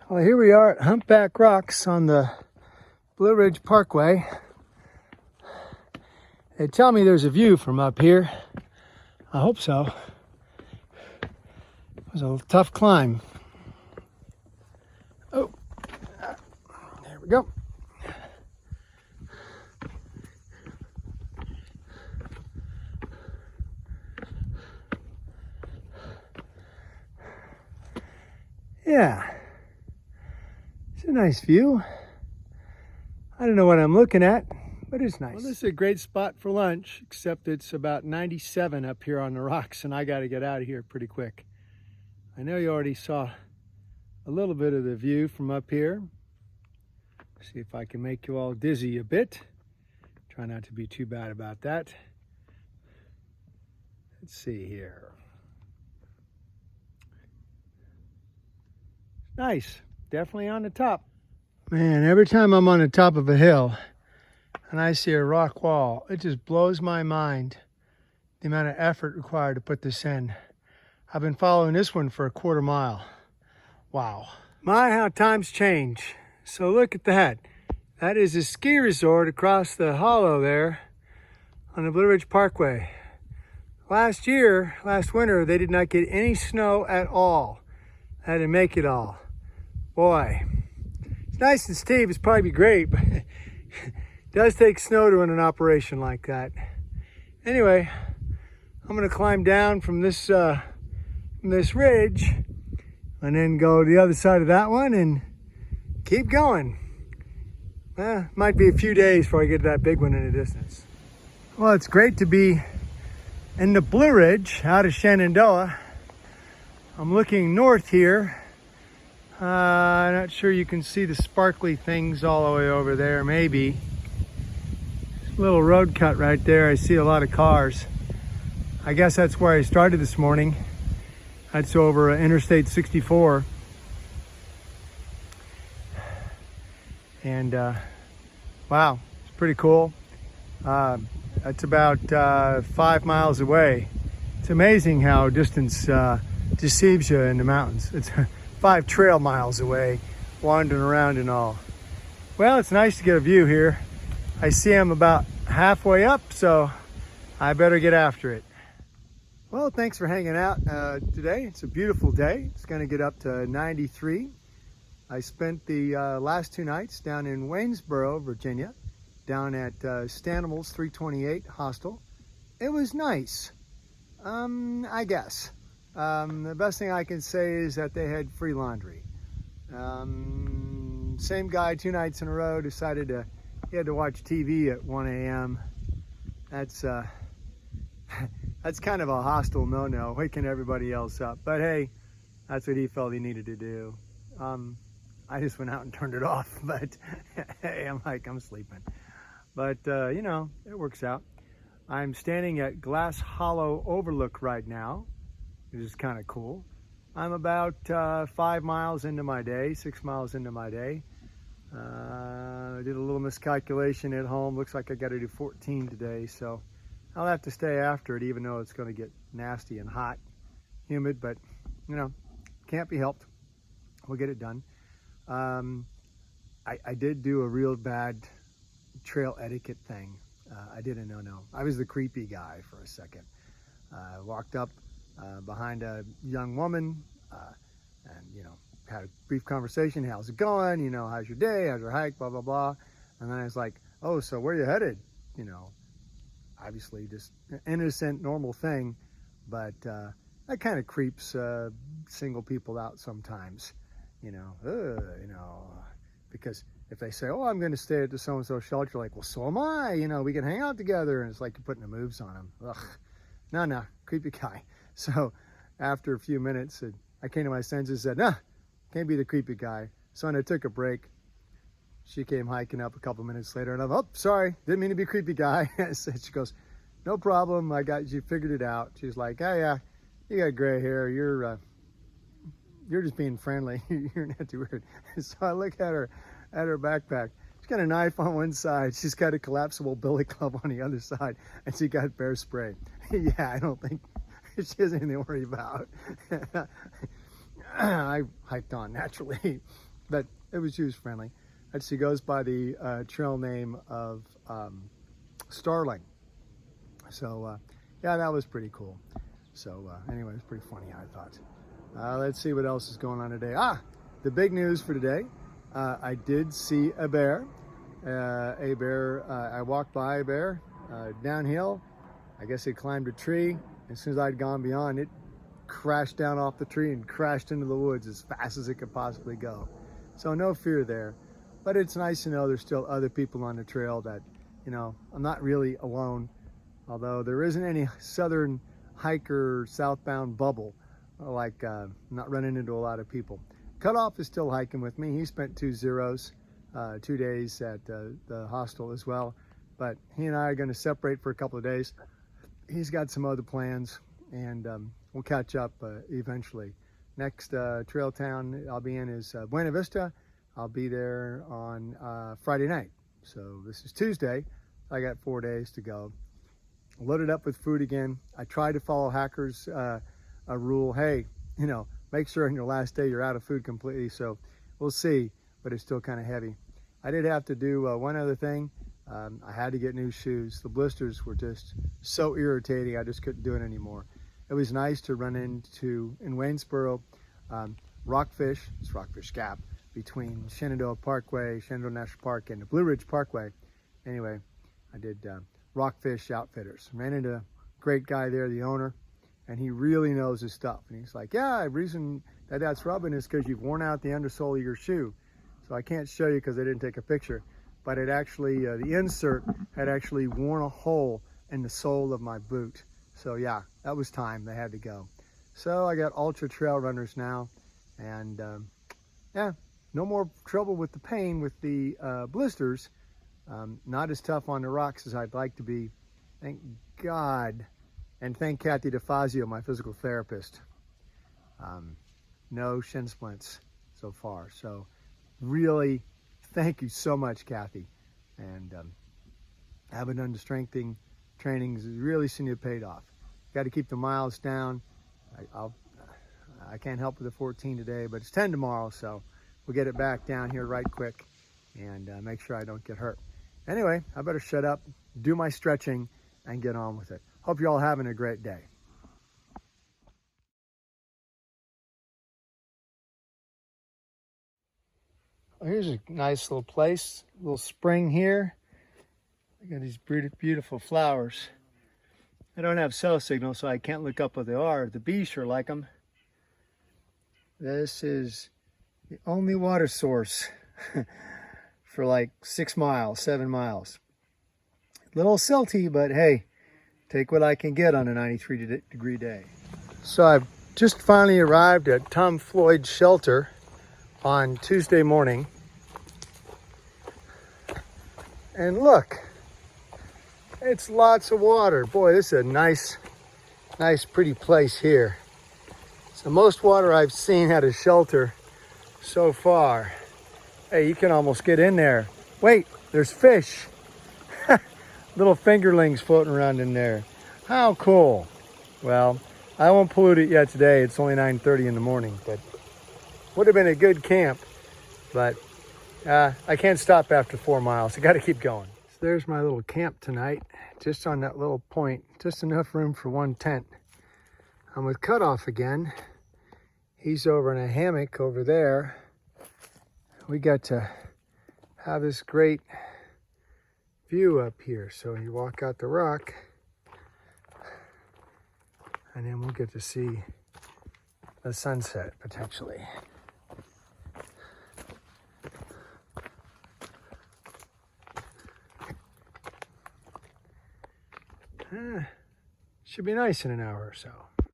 Well, here we are at Humpback Rocks on the Blue Ridge Parkway. They tell me there's a view from up here. I hope so. It was a tough climb. Oh, there we go. Yeah, it's a nice view. I don't know what I'm looking at, but it's nice. Well, this is a great spot for lunch, except it's about 97 up here on the rocks, and I got to get out of here pretty quick. I know you already saw a little bit of the view from up here. See if I can make you all dizzy a bit. Try not to be too bad about that. Let's see here. Nice, definitely on the top. Man, every time I'm on the top of a hill and I see a rock wall, it just blows my mind the amount of effort required to put this in. I've been following this one for a quarter mile. Wow. My, how times change. So look at that. That is a ski resort across the hollow there on the Blue Ridge Parkway. Last winter, they did not get any snow at all. Had to make it all. Boy, it's nice and steep. It's probably great, but it does take snow to run an operation like that. Anyway, I'm gonna climb down from this ridge and then go to the other side of that one and keep going. Might be a few days before I get to that big one in the distance. Well, it's great to be in the Blue Ridge out of Shenandoah. I'm looking north here. I'm not sure you can see the sparkly things all the way over there, maybe. Little road cut right there. I see a lot of cars. I guess that's where I started this morning. That's over Interstate 64. And wow, it's pretty cool. That's about 5 miles away. It's amazing how distance deceives you in the mountains. It's 5 trail miles away, wandering around and all. Well, it's nice to get a view here. I see I'm about halfway up, so I better get after it. Well, thanks for hanging out today. It's a beautiful day. It's gonna get up to 93. I spent the last 2 nights down in Waynesboro, Virginia, down at Stanimal's 328 hostel. It was nice, I guess. The best thing I can say is that they had free laundry. Same guy 2 nights in a row decided he had to watch TV at 1 a.m. That's kind of a hostile no-no, waking everybody else up. But hey, that's what he felt he needed to do. I just went out and turned it off, but hey, I'm sleeping. But you know, it works out. I'm standing at Glass Hollow Overlook right now, which is kind of cool. I'm about 5 miles into my day, 6 miles into my day. I did a little miscalculation at home. Looks like I got to do 14 today, so I'll have to stay after it, even though it's going to get nasty and hot, humid, but you know, can't be helped. We'll get it done. I did do a real bad trail etiquette thing. I did a no-no. I was the creepy guy for a second. Walked up behind a young woman and, you know, had a brief conversation. How's it going? You know, how's your day? How's your hike? Blah, blah, blah. And then I was like, oh, so where you headed? You know, obviously just an innocent, normal thing, but that kind of creeps single people out sometimes, you know, because if they say, oh, I'm going to stay at the so-and-so shelter, you're like, well, so am I, you know, we can hang out together. And it's like you're putting the moves on them. Ugh, no, creepy guy. So after a few minutes, I came to my senses and said, nah, can't be the creepy guy. So when I took a break, she came hiking up a couple minutes later and I'm, oh, sorry, didn't mean to be a creepy guy. She goes, no problem, you figured it out. She's like, oh yeah, you got gray hair, you're just being friendly. You're not too weird. So I look at her backpack. She's got a knife on one side. She's got a collapsible billy club on the other side. And she got bear spray. Yeah, I don't think she has anything to worry about. I hiked on naturally. but it was user friendly. Actually goes by the trail name of Starling. So yeah, that was pretty cool. So anyway, it was pretty funny, I thought. Let's see what else is going on today. The big news for today, I did see a bear. I walked by a bear downhill. I guess it climbed a tree. As soon as I'd gone beyond, it crashed down off the tree and crashed into the woods as fast as it could possibly go. So no fear there. But it's nice to know there's still other people on the trail, that, you know, I'm not really alone. Although there isn't any southern hiker southbound bubble, like not running into a lot of people. Cutoff is still hiking with me. He spent 2 days at the hostel as well. But he and I are going to separate for a couple of days. He's got some other plans, and we'll catch up eventually. Next trail town I'll be in is Buena Vista. I'll be there on Friday night. So this is Tuesday. I got 4 days to go. Loaded up with food again. I tried to follow Hackers' a rule. Hey, you know, make sure on your last day you're out of food completely. So we'll see, but it's still kind of heavy. I did have to do one other thing. I had to get new shoes. The blisters were just so irritating. I just couldn't do it anymore. It was nice to run into, in Waynesboro, Rockfish, it's Rockfish Gap, between Shenandoah Parkway, Shenandoah National Park, and the Blue Ridge Parkway. Anyway, I did Rockfish Outfitters. Ran into a great guy there, the owner, and he really knows his stuff. And he's like, yeah, the reason that that's rubbing is because you've worn out the undersole of your shoe. So I can't show you because I didn't take a picture, but it actually, the insert had actually worn a hole in the sole of my boot. So yeah, that was time, they had to go. So I got ultra trail runners now, and yeah, no more trouble with the pain with the blisters. Not as tough on the rocks as I'd like to be, thank God. And thank Kathy DeFazio, my physical therapist. No shin splints so far. So really, thank you so much, Kathy. And having done the strengthening trainings has really seen it paid off. Got to keep the miles down. I can't help with the 14 today, but it's 10 tomorrow, so we'll get it back down here right quick and make sure I don't get hurt. Anyway, I better shut up, do my stretching, and get on with it. Hope you're all having a great day. Well, here's a nice little place, a little spring here. I got these beautiful flowers. I don't have cell signal, so I can't look up what they are. The bees sure like them. This is the only water source for like 6 miles, 7 miles. A little silty, but hey, take what I can get on a 93-degree day. So I've just finally arrived at Tom Floyd's shelter on Tuesday morning. And look, it's lots of water. Boy, this is a nice, pretty place here. It's the most water I've seen at a shelter so far. Hey, you can almost get in there. Wait, there's fish. Little fingerlings floating around in there. How cool. Well, I won't pollute it yet today. It's only 9:30 in the morning, but would have been a good camp. But I can't stop after 4 miles. I got to keep going. So there's my little camp tonight, just on that little point, just enough room for one tent. I'm with Cutoff again. He's over in a hammock over there. We got to have this great view up here. So you walk out the rock, and then we'll get to see the sunset potentially. Should be nice in an hour or so.